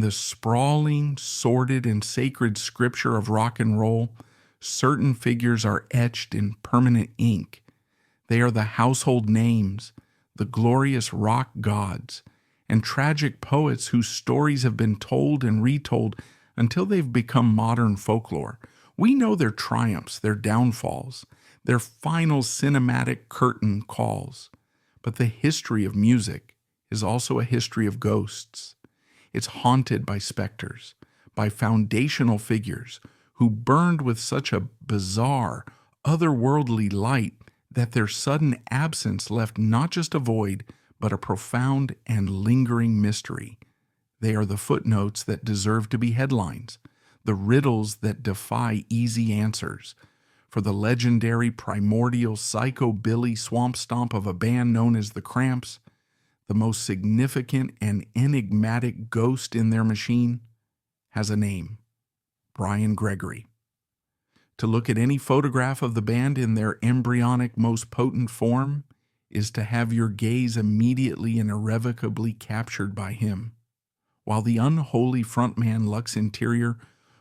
the sprawling, sordid, and sacred scripture of rock and roll, certain figures are etched in permanent ink. They are the household names, the glorious rock gods, and tragic poets whose stories have been told and retold until they've become modern folklore. We know their triumphs, their downfalls, their final cinematic curtain calls. But the history of music is also a history of ghosts. It's haunted by specters, by foundational figures who burned with such a bizarre, otherworldly light that their sudden absence left not just a void, but a profound and lingering mystery. They are the footnotes that deserve to be headlines, the riddles that defy easy answers. For the legendary primordial psychobilly swamp stomp of a band known as the Cramps, the most significant and enigmatic ghost in their machine has a name: Bryan Gregory. To look at any photograph of the band in their embryonic, most potent form is to have your gaze immediately and irrevocably captured by him. While the unholy frontman Lux Interior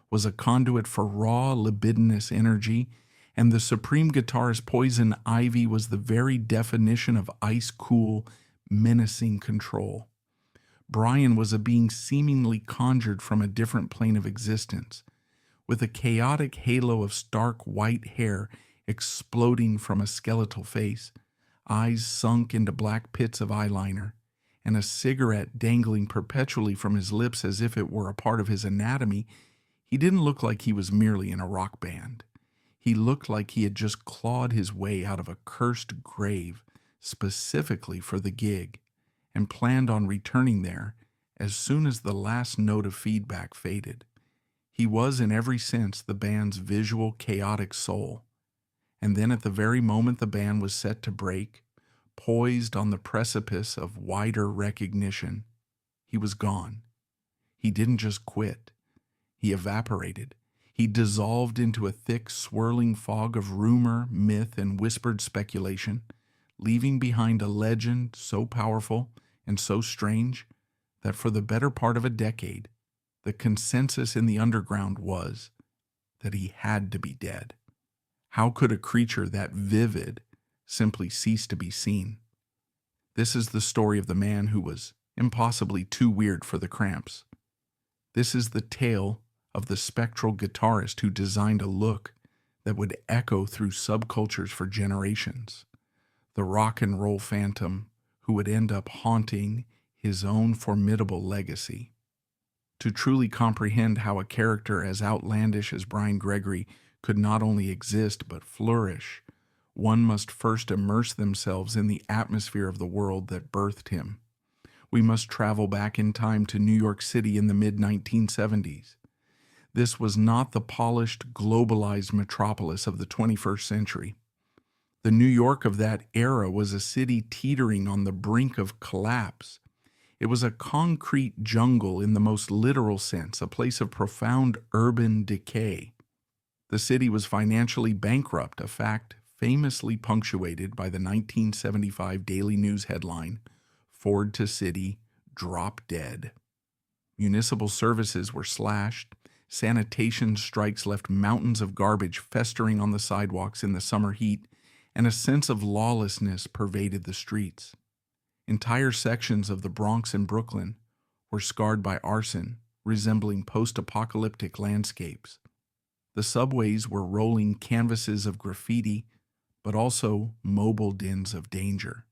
was a conduit for raw, libidinous energy, and the supreme guitarist Poison Ivy was the very definition of ice-cool, menacing control, Bryan was a being seemingly conjured from a different plane of existence, with a chaotic halo of stark white hair exploding from a skeletal face, eyes sunk into black pits of eyeliner, and a cigarette dangling perpetually from his lips as if it were a part of his anatomy. He didn't look like he was merely in a rock band. He looked like he had just clawed his way out of a cursed grave specifically for the gig, and planned on returning there as soon as the last note of feedback faded. He was in every sense the band's visual, chaotic soul. And then at the very moment the band was set to break, poised on the precipice of wider recognition, he was gone. He didn't just quit. He evaporated. He dissolved into a thick, swirling fog of rumor, myth, and whispered speculation, leaving behind a legend so powerful and so strange that for the better part of a decade, the consensus in the underground was that he had to be dead. How could a creature that vivid simply cease to be seen? This is the story of the man who was impossibly too weird for the Cramps. This is the tale of the spectral guitarist who designed a look that would echo through subcultures for generations. The rock and roll phantom who would end up haunting his own formidable legacy. To truly comprehend how a character as outlandish as Bryan Gregory could not only exist but flourish, one must first immerse themselves in the atmosphere of the world that birthed him. We must travel back in time to New York City in the mid-1970s. This was not the polished, globalized metropolis of the 21st century. The New York of that era was a city teetering on the brink of collapse. It was a concrete jungle in the most literal sense, a place of profound urban decay. The city was financially bankrupt, a fact famously punctuated by the 1975 Daily News headline, "Ford to City, Drop Dead." Municipal services were slashed, sanitation strikes left mountains of garbage festering on the sidewalks in the summer heat, and a sense of lawlessness pervaded the streets. Entire sections of the Bronx and Brooklyn were scarred by arson, resembling post-apocalyptic landscapes. The subways were rolling canvases of graffiti, but also mobile dens of danger.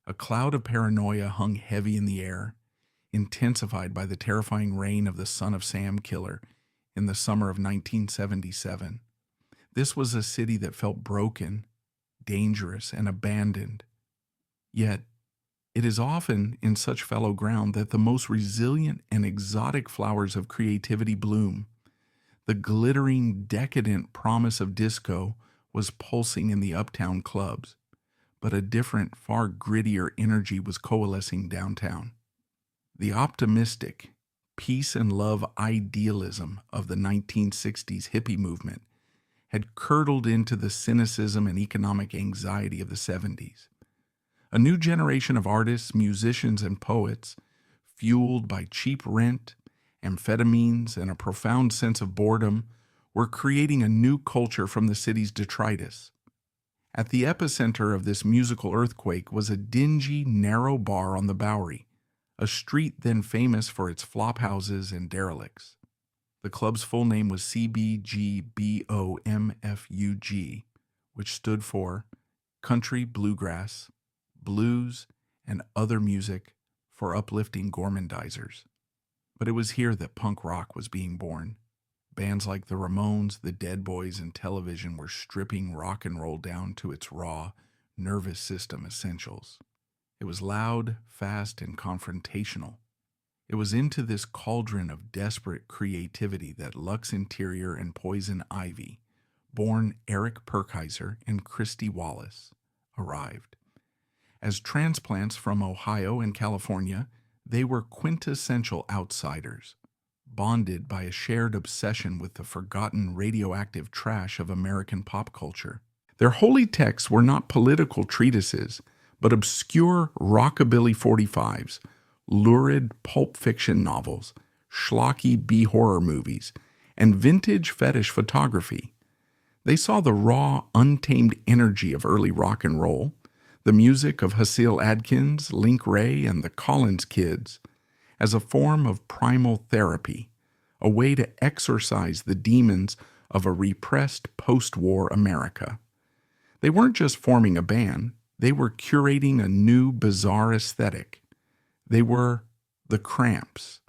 A cloud of paranoia hung heavy in the air, intensified by the terrifying reign of the Son of Sam killer in the summer of 1977. This was a city that felt broken, dangerous, and abandoned. Yet, it is often in such fallow ground that the most resilient and exotic flowers of creativity bloom. The glittering, decadent promise of disco was pulsing in the uptown clubs, but a different, far grittier energy was coalescing downtown. The optimistic, peace and love idealism of the 1960s hippie movement had curdled into the cynicism and economic anxiety of the 70s. A new generation of artists, musicians, and poets, fueled by cheap rent amphetamines, and a profound sense of boredom were creating a new culture from the city's detritus. At the epicenter of this musical earthquake was a dingy, narrow bar on the Bowery, a street then famous for its flop houses and derelicts. The club's full name was CBGBOMFUG, which stood for Country Bluegrass, Blues, and Other Music for Uplifting Gormandizers. But it was here that punk rock was being born. Bands like the Ramones, the Dead Boys, and Television were stripping rock and roll down to its raw, nervous system essentials. It was loud, fast, and confrontational. It was into this cauldron of desperate creativity that Lux Interior and Poison Ivy, born Eric Perkheiser and Christy Wallace, arrived. As transplants from Ohio and California, they were quintessential outsiders, bonded by a shared obsession with the forgotten radioactive trash of American pop culture. Their holy texts were not political treatises, but obscure rockabilly 45s, lurid pulp fiction novels, schlocky B-horror movies, and vintage fetish photography. They saw the raw, untamed energy of early rock and roll, the music of Hasil Adkins, Link Wray, and the Collins Kids, as a form of primal therapy, a way to exorcise the demons of a repressed post-war America. They weren't just forming a band, they were curating a new, bizarre aesthetic. They were the Cramps,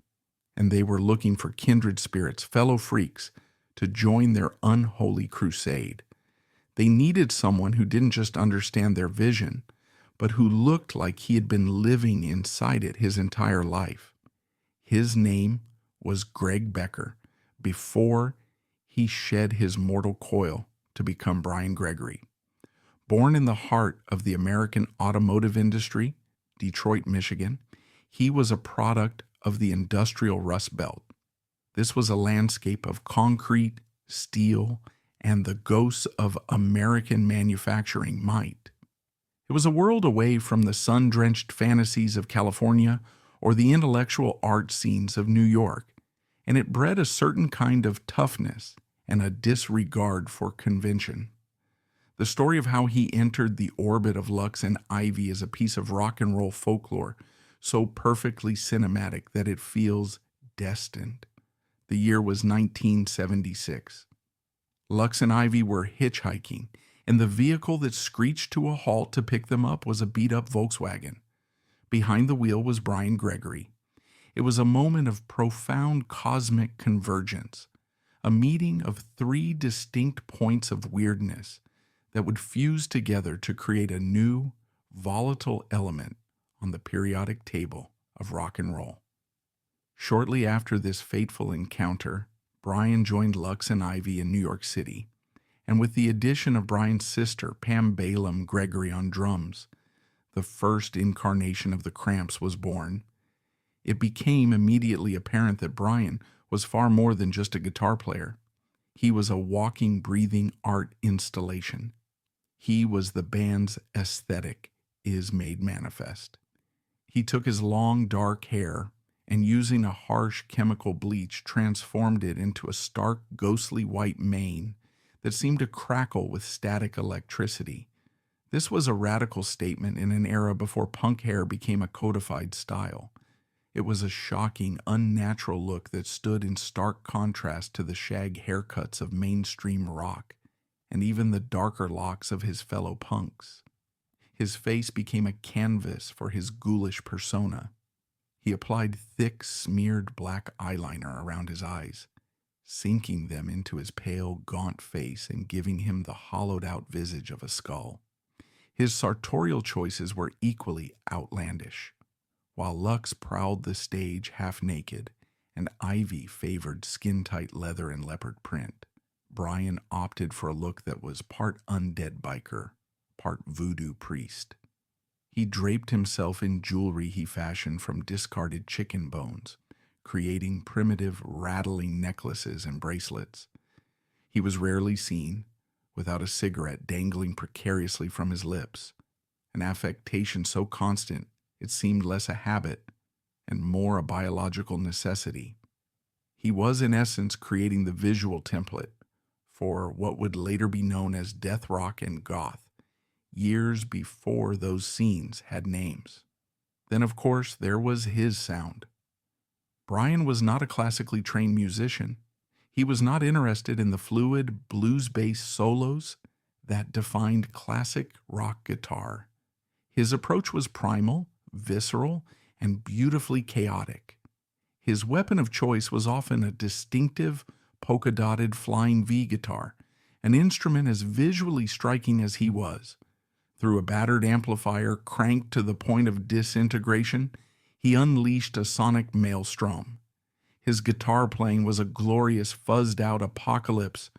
and they were looking for kindred spirits, fellow freaks, to join their unholy crusade. They needed someone who didn't just understand their vision, but who looked like he had been living inside it his entire life. His name was Greg Becker, before he shed his mortal coil to become Bryan Gregory. Born in the heart of the American automotive industry, Detroit, Michigan, he was a product of the industrial Rust Belt. This was a landscape of concrete, steel, and the ghosts of American manufacturing might. It was a world away from the sun-drenched fantasies of California or the intellectual art scenes of New York, and it bred a certain kind of toughness and a disregard for convention. The story of how he entered the orbit of Lux and Ivy is a piece of rock and roll folklore so perfectly cinematic that it feels destined. The year was 1976. Lux and Ivy were hitchhiking, and the vehicle that screeched to a halt to pick them up was a beat-up Volkswagen. Behind the wheel was Bryan Gregory. It was a moment of profound cosmic convergence, a meeting of three distinct points of weirdness that would fuse together to create a new, volatile element on the periodic table of rock and roll. Shortly after this fateful encounter, Bryan joined Lux and Ivy in New York City, and with the addition of Bryan's sister, Pam Balaam Gregory, on drums, the first incarnation of the Cramps was born. It became immediately apparent that Bryan was far more than just a guitar player. He was a walking, breathing art installation. He was the band's aesthetic is made manifest. He took his long, dark hair and, using a harsh chemical bleach, transformed it into a stark, ghostly white mane that seemed to crackle with static electricity. This was a radical statement in an era before punk hair became a codified style. It was a shocking, unnatural look that stood in stark contrast to the shag haircuts of mainstream rock, and even the darker locks of his fellow punks. His face became a canvas for his ghoulish persona. He applied thick, smeared black eyeliner around his eyes, sinking them into his pale, gaunt face and giving him the hollowed-out visage of a skull. His sartorial choices were equally outlandish. While Lux prowled the stage half-naked and Ivy favored skin-tight leather and leopard print, Bryan opted for a look that was part undead biker, part voodoo priest. He draped himself in jewelry he fashioned from discarded chicken bones, creating primitive, rattling necklaces and bracelets. He was rarely seen without a cigarette dangling precariously from his lips, an affectation so constant it seemed less a habit and more a biological necessity. He was, in essence, creating the visual template for what would later be known as death rock and goth, years before those scenes had names. Then, of course, there was his sound. Bryan was not a classically trained musician. He was not interested in the fluid, blues-based solos that defined classic rock guitar. His approach was primal, visceral, and beautifully chaotic. His weapon of choice was often a distinctive, polka-dotted flying V guitar, an instrument as visually striking as he was. Through a battered amplifier cranked to the point of disintegration, he unleashed a sonic maelstrom. His guitar playing was a glorious fuzzed-out apocalypse,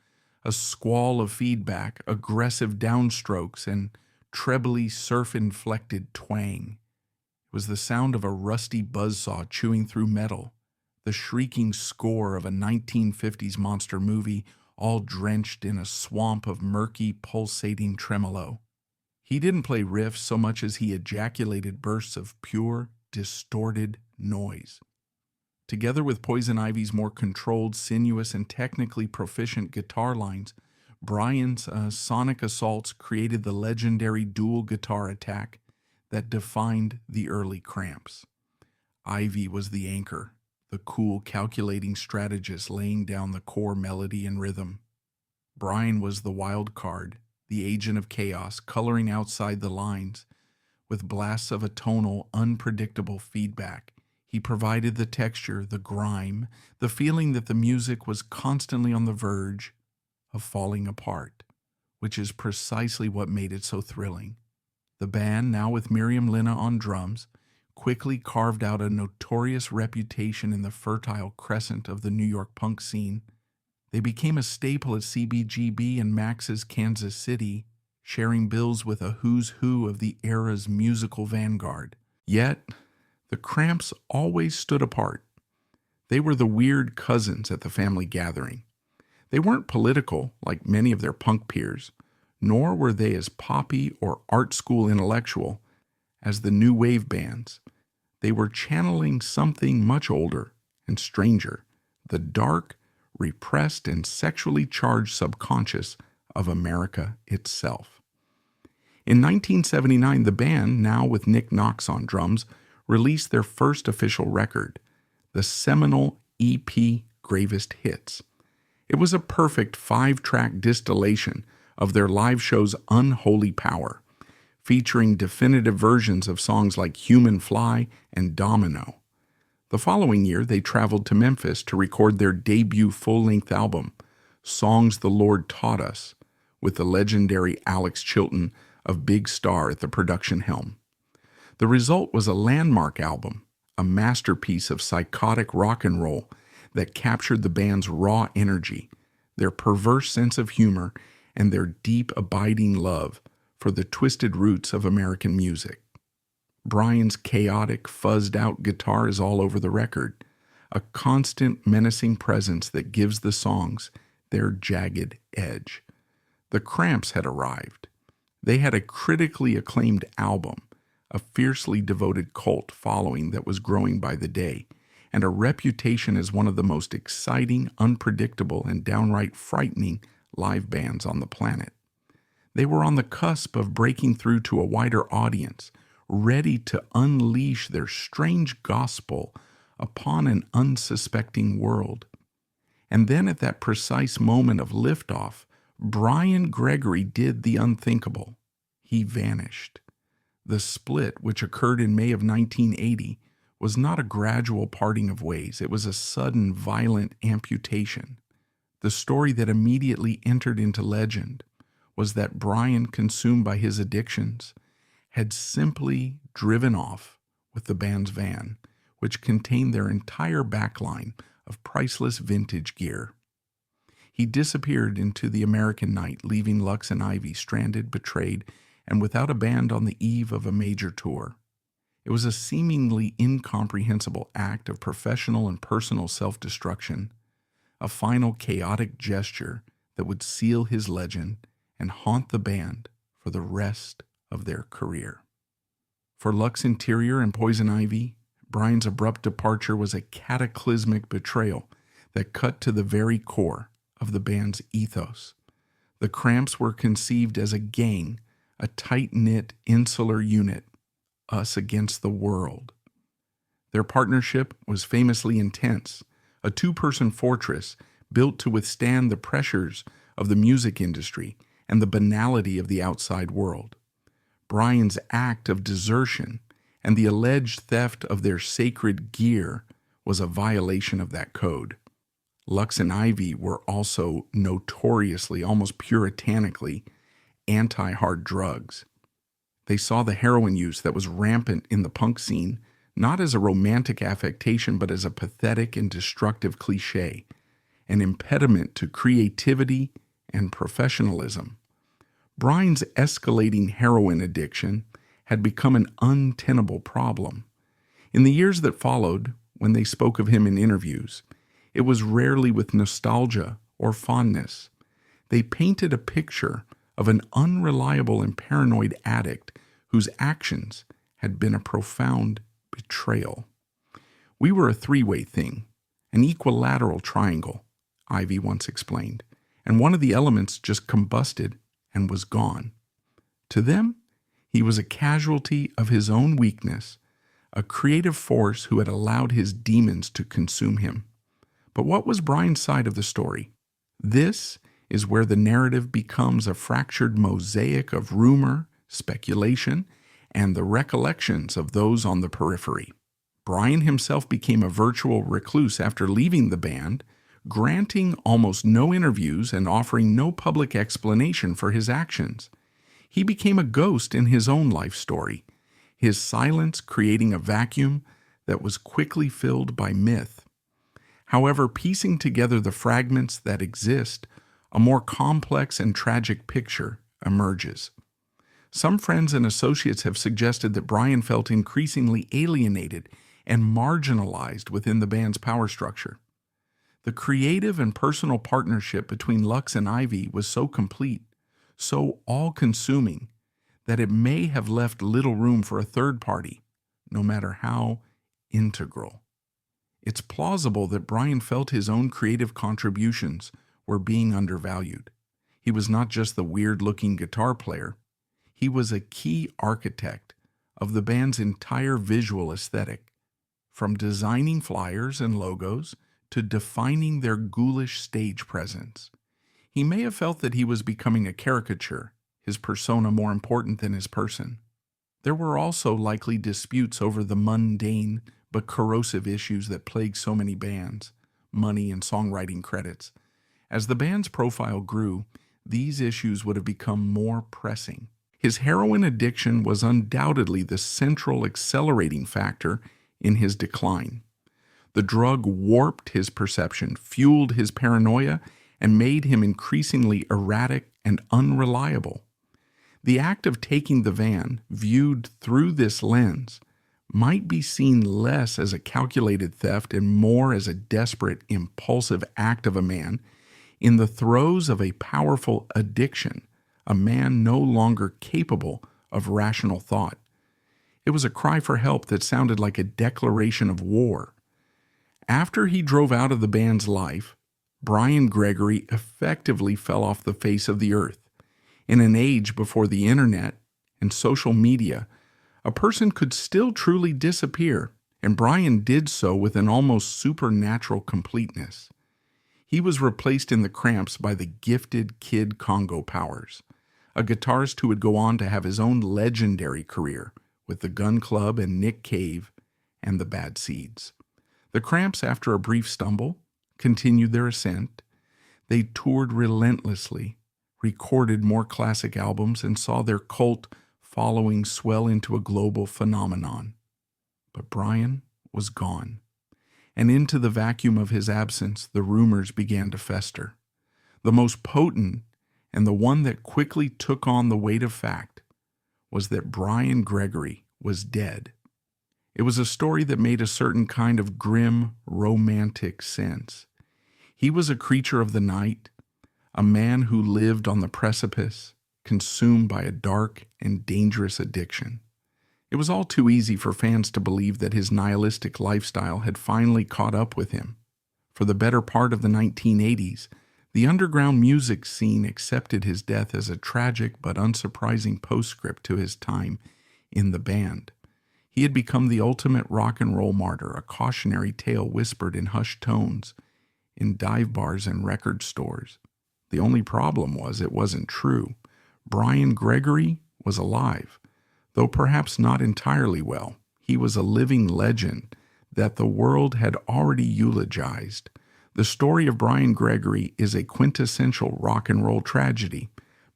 a squall of feedback, aggressive downstrokes, and trebly surf-inflected twang. It was the sound of a rusty buzzsaw chewing through metal, the shrieking score of a 1950s monster movie, all drenched in a swamp of murky, pulsating tremolo. He didn't play riffs so much as he ejaculated bursts of pure, distorted noise. Together with Poison Ivy's more controlled, sinuous, and technically proficient guitar lines, Bryan's sonic assaults created the legendary dual guitar attack that defined the early Cramps. Ivy was the anchor, the cool, calculating strategist laying down the core melody and rhythm. Bryan was the wild card, the agent of chaos, coloring outside the lines. With blasts of atonal, unpredictable feedback, he provided the texture, the grime, the feeling that the music was constantly on the verge of falling apart, which is precisely what made it so thrilling. The band, now with Miriam Linna on drums, quickly carved out a notorious reputation in the Fertile Crescent of the New York punk scene. They became a staple at CBGB and Max's Kansas City, sharing bills with a who's who of the era's musical vanguard. Yet, the Cramps always stood apart. They were the weird cousins at the family gathering. They weren't political like many of their punk peers, nor were they as poppy or art school intellectual as the new wave bands. They were channeling something much older and stranger, the dark, repressed, and sexually charged subconscious of America itself. In 1979, the band, now with Nick Knox on drums, released their first official record, the seminal EP Gravest Hits. It was a perfect 5-track distillation of their live show's unholy power, featuring definitive versions of songs like Human Fly and Domino. The following year, they traveled to Memphis to record their debut full-length album, Songs the Lord Taught Us, with the legendary Alex Chilton of Big Star at the production helm. The result was a landmark album, a masterpiece of psychotic rock and roll that captured the band's raw energy, their perverse sense of humor, and their deep, abiding love for the twisted roots of American music. Bryan's chaotic, fuzzed-out guitar is all over the record, a constant, menacing presence that gives the songs their jagged edge. The Cramps had arrived. They had a critically acclaimed album, a fiercely devoted cult following that was growing by the day, and a reputation as one of the most exciting, unpredictable, and downright frightening live bands on the planet. They were on the cusp of breaking through to a wider audience, ready to unleash their strange gospel upon an unsuspecting world. And then at that precise moment of liftoff, Bryan Gregory did the unthinkable. He vanished. The split, which occurred in May of 1980, was not a gradual parting of ways. It was a sudden, violent amputation. The story that immediately entered into legend was that Bryan, consumed by his addictions, had simply driven off with the band's van, which contained their entire backline of priceless vintage gear. He disappeared into the American night, leaving Lux and Ivy stranded, betrayed, and without a band on the eve of a major tour. It was a seemingly incomprehensible act of professional and personal self-destruction, a final chaotic gesture that would seal his legend and haunt the band for the rest of their career. For Lux Interior and Poison Ivy, Bryan's abrupt departure was a cataclysmic betrayal that cut to the very core of the band's ethos. The Cramps were conceived as a gang, a tight-knit, insular unit, us against the world. Their partnership was famously intense, a two-person fortress built to withstand the pressures of the music industry and the banality of the outside world. Bryan's act of desertion and the alleged theft of their sacred gear was a violation of that code. Lux and Ivy were also notoriously, almost puritanically, anti-hard drugs. They saw the heroin use that was rampant in the punk scene not as a romantic affectation but as a pathetic and destructive cliché, an impediment to creativity and professionalism. Bryan's escalating heroin addiction had become an untenable problem. In the years that followed, when they spoke of him in interviews, it was rarely with nostalgia or fondness. They painted a picture of an unreliable and paranoid addict whose actions had been a profound betrayal. "We were a three-way thing, an equilateral triangle," Ivy once explained, and one of the elements just combusted and was gone. To them, he was a casualty of his own weakness, a creative force who had allowed his demons to consume him. But what was Bryan's side of the story? This is where the narrative becomes a fractured mosaic of rumor, speculation, and the recollections of those on the periphery. Bryan himself became a virtual recluse after leaving the band, granting almost no interviews and offering no public explanation for his actions. He became a ghost in his own life story, his silence creating a vacuum that was quickly filled by myth. However, piecing together the fragments that exist, a more complex and tragic picture emerges. Some friends and associates have suggested that Bryan felt increasingly alienated and marginalized within the band's power structure. The creative and personal partnership between Lux and Ivy was so complete, so all-consuming, that it may have left little room for a third party, no matter how integral. It's plausible that Bryan felt his own creative contributions were being undervalued. He was not just the weird-looking guitar player. He was a key architect of the band's entire visual aesthetic, from designing flyers and logos to defining their ghoulish stage presence. He may have felt that he was becoming a caricature, his persona more important than his person. There were also likely disputes over the mundane but corrosive issues that plague so many bands, money and songwriting credits. As the band's profile grew, these issues would have become more pressing. His heroin addiction was undoubtedly the central accelerating factor in his decline. The drug warped his perception, fueled his paranoia, and made him increasingly erratic and unreliable. The act of taking the van, viewed through this lens, might be seen less as a calculated theft and more as a desperate, impulsive act of a man in the throes of a powerful addiction, a man no longer capable of rational thought. It was a cry for help that sounded like a declaration of war. After he drove out of the band's life, Bryan Gregory effectively fell off the face of the earth. In an age before the internet and social media, a person could still truly disappear, and Bryan did so with an almost supernatural completeness. He was replaced in the Cramps by the gifted Kid Congo Powers, a guitarist who would go on to have his own legendary career with the Gun Club and Nick Cave and the Bad Seeds. The Cramps, after a brief stumble, continued their ascent. They toured relentlessly, recorded more classic albums, and saw their cult following swell into a global phenomenon. But Bryan was gone, and into the vacuum of his absence, the rumors began to fester. The most potent, and the one that quickly took on the weight of fact, was that Bryan Gregory was dead. It was a story that made a certain kind of grim, romantic sense. He was a creature of the night, a man who lived on the precipice, consumed by a dark and dangerous addiction. It was all too easy for fans to believe that his nihilistic lifestyle had finally caught up with him. For the better part of the 1980s, the underground music scene accepted his death as a tragic but unsurprising postscript to his time in the band. He had become the ultimate rock and roll martyr, a cautionary tale whispered in hushed tones in dive bars and record stores. The only problem was it wasn't true. Bryan Gregory was alive, though perhaps not entirely well. He was a living legend that the world had already eulogized. The story of Bryan Gregory is a quintessential rock and roll tragedy,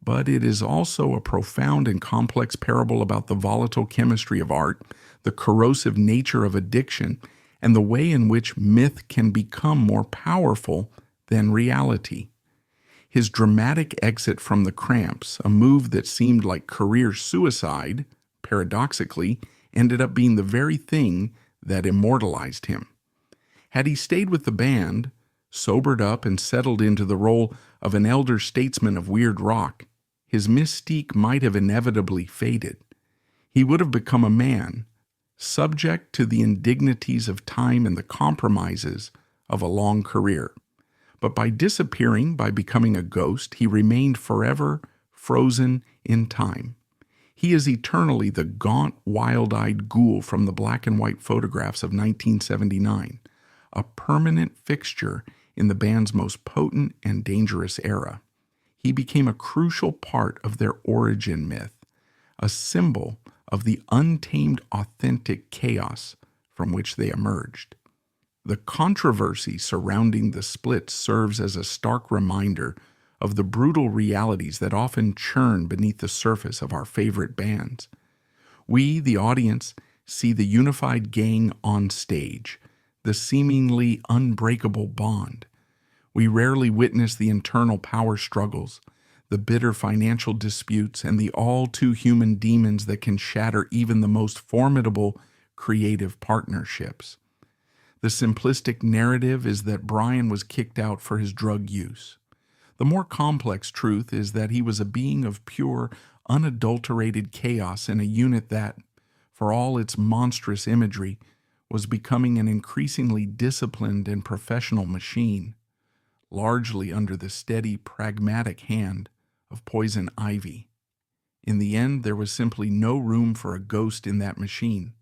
but it is also a profound and complex parable about the volatile chemistry of art, the corrosive nature of addiction, and the way in which myth can become more powerful than reality. His dramatic exit from the Cramps, a move that seemed like career suicide, paradoxically, ended up being the very thing that immortalized him. Had he stayed with the band, sobered up and settled into the role of an elder statesman of weird rock, his mystique might have inevitably faded. He would have become a man, subject to the indignities of time and the compromises of a long career. But by disappearing, by becoming a ghost, he remained forever frozen in time. He is eternally the gaunt, wild-eyed ghoul from the black and white photographs of 1979, a permanent fixture in the band's most potent and dangerous era. He became a crucial part of their origin myth, a symbol of the untamed, authentic chaos from which they emerged. The controversy surrounding the split serves as a stark reminder of the brutal realities that often churn beneath the surface of our favorite bands. We, the audience, see the unified gang on stage, the seemingly unbreakable bond. We rarely witness the internal power struggles, the bitter financial disputes, and the all-too-human demons that can shatter even the most formidable creative partnerships. The simplistic narrative is that Bryan was kicked out for his drug use. The more complex truth is that he was a being of pure, unadulterated chaos in a unit that, for all its monstrous imagery, was becoming an increasingly disciplined and professional machine, largely under the steady, pragmatic hand of Poison Ivy. In the end, there was simply no room for a ghost in that machine.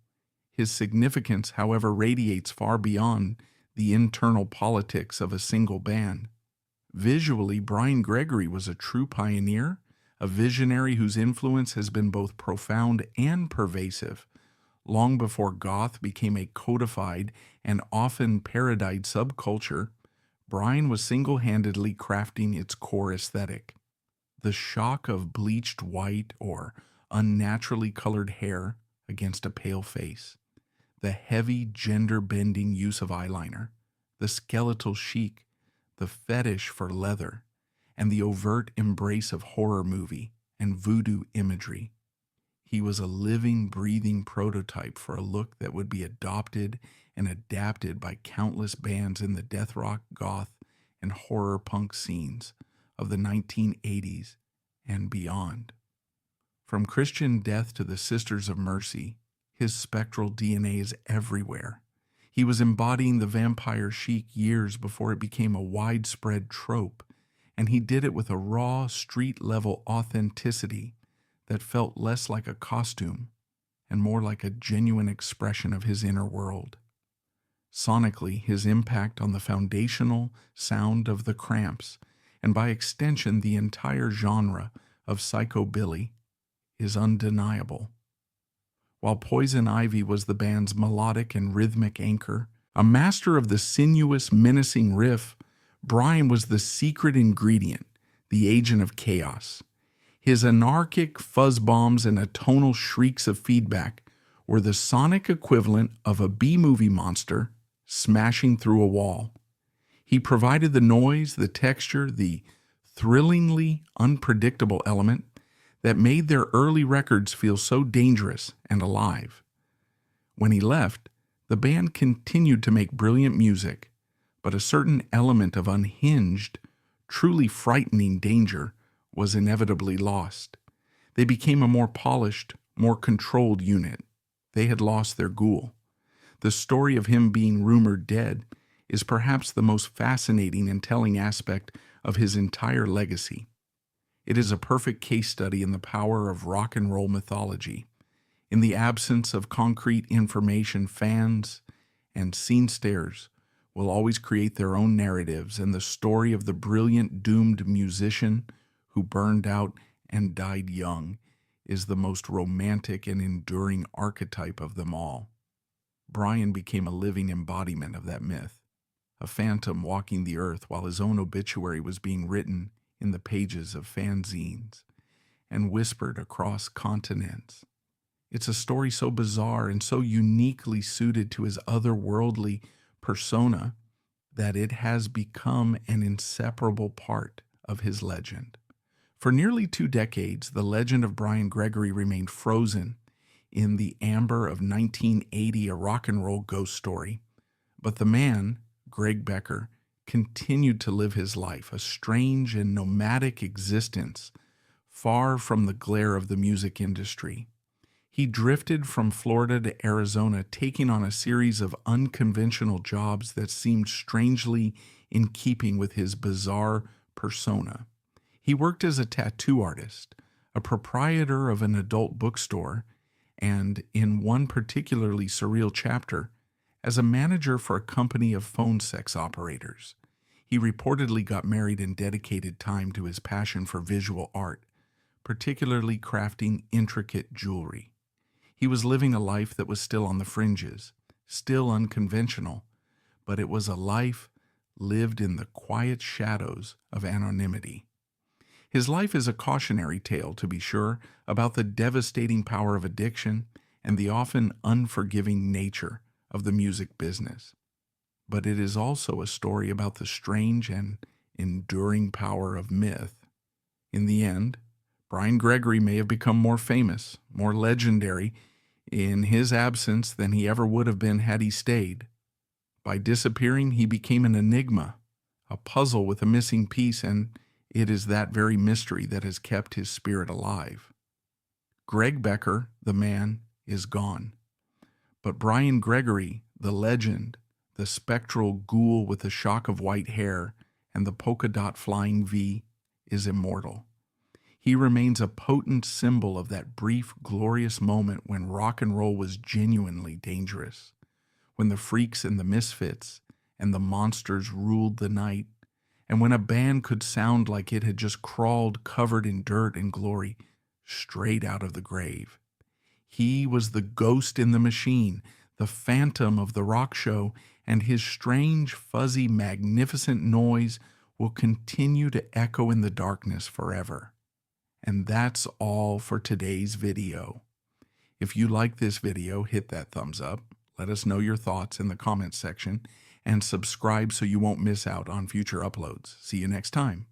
His significance, however, radiates far beyond the internal politics of a single band. Visually, Bryan Gregory was a true pioneer, a visionary whose influence has been both profound and pervasive. Long before goth became a codified and often parodied subculture, Bryan was single-handedly crafting its core aesthetic. The shock of bleached white or unnaturally colored hair against a pale face, the heavy gender-bending use of eyeliner, the skeletal chic, the fetish for leather, and the overt embrace of horror movie and voodoo imagery. He was a living, breathing prototype for a look that would be adopted and adapted by countless bands in the death rock, goth, and horror punk scenes of the 1980s and beyond. From Christian Death to the Sisters of Mercy, his spectral DNA is everywhere. He was embodying the vampire chic years before it became a widespread trope, and he did it with a raw, street-level authenticity that felt less like a costume and more like a genuine expression of his inner world. Sonically, his impact on the foundational sound of the Cramps, and by extension the entire genre of psychobilly, is undeniable. While Poison Ivy was the band's melodic and rhythmic anchor, a master of the sinuous, menacing riff, Bryan was the secret ingredient, the agent of chaos. His anarchic fuzz bombs and atonal shrieks of feedback were the sonic equivalent of a B-movie monster smashing through a wall. He provided the noise, the texture, the thrillingly unpredictable element that made their early records feel so dangerous and alive. When he left, the band continued to make brilliant music, but a certain element of unhinged, truly frightening danger was inevitably lost. They became a more polished, more controlled unit. They had lost their ghoul. The story of him being rumored dead is perhaps the most fascinating and telling aspect of his entire legacy. It is a perfect case study in the power of rock and roll mythology. In the absence of concrete information, fans and scene stairs will always create their own narratives, and the story of the brilliant doomed musician who burned out and died young is the most romantic and enduring archetype of them all. Bryan became a living embodiment of that myth, a phantom walking the earth while his own obituary was being written in the pages of fanzines and whispered across continents. It's a story so bizarre and so uniquely suited to his otherworldly persona that it has become an inseparable part of his legend. For nearly 2 decades, the legend of Bryan Gregory remained frozen in the amber of 1980, a rock and roll ghost story. But the man, Greg Becker, continued to live his life, a strange and nomadic existence, far from the glare of the music industry. He drifted from Florida to Arizona, taking on a series of unconventional jobs that seemed strangely in keeping with his bizarre persona. He worked as a tattoo artist, a proprietor of an adult bookstore, and, in one particularly surreal chapter, as a manager for a company of phone sex operators. He reportedly got married and dedicated time to his passion for visual art, particularly crafting intricate jewelry. He was living a life that was still on the fringes, still unconventional, but it was a life lived in the quiet shadows of anonymity. His life is a cautionary tale, to be sure, about the devastating power of addiction and the often unforgiving nature of the music business. But it is also a story about the strange and enduring power of myth. In the end, Bryan Gregory may have become more famous, more legendary in his absence than he ever would have been had he stayed. By disappearing, he became an enigma, a puzzle with a missing piece, and it is that very mystery that has kept his spirit alive. Greg Becker, the man, is gone. But Bryan Gregory, the legend, the spectral ghoul with the shock of white hair and the polka dot flying V, is immortal. He remains a potent symbol of that brief, glorious moment when rock and roll was genuinely dangerous, when the freaks and the misfits and the monsters ruled the night, and when a band could sound like it had just crawled covered in dirt and glory straight out of the grave. He was the ghost in the machine, the phantom of the rock show, and his strange, fuzzy, magnificent noise will continue to echo in the darkness forever. And that's all for today's video. If you like this video, hit that thumbs up, let us know your thoughts in the comments section, and subscribe so you won't miss out on future uploads. See you next time.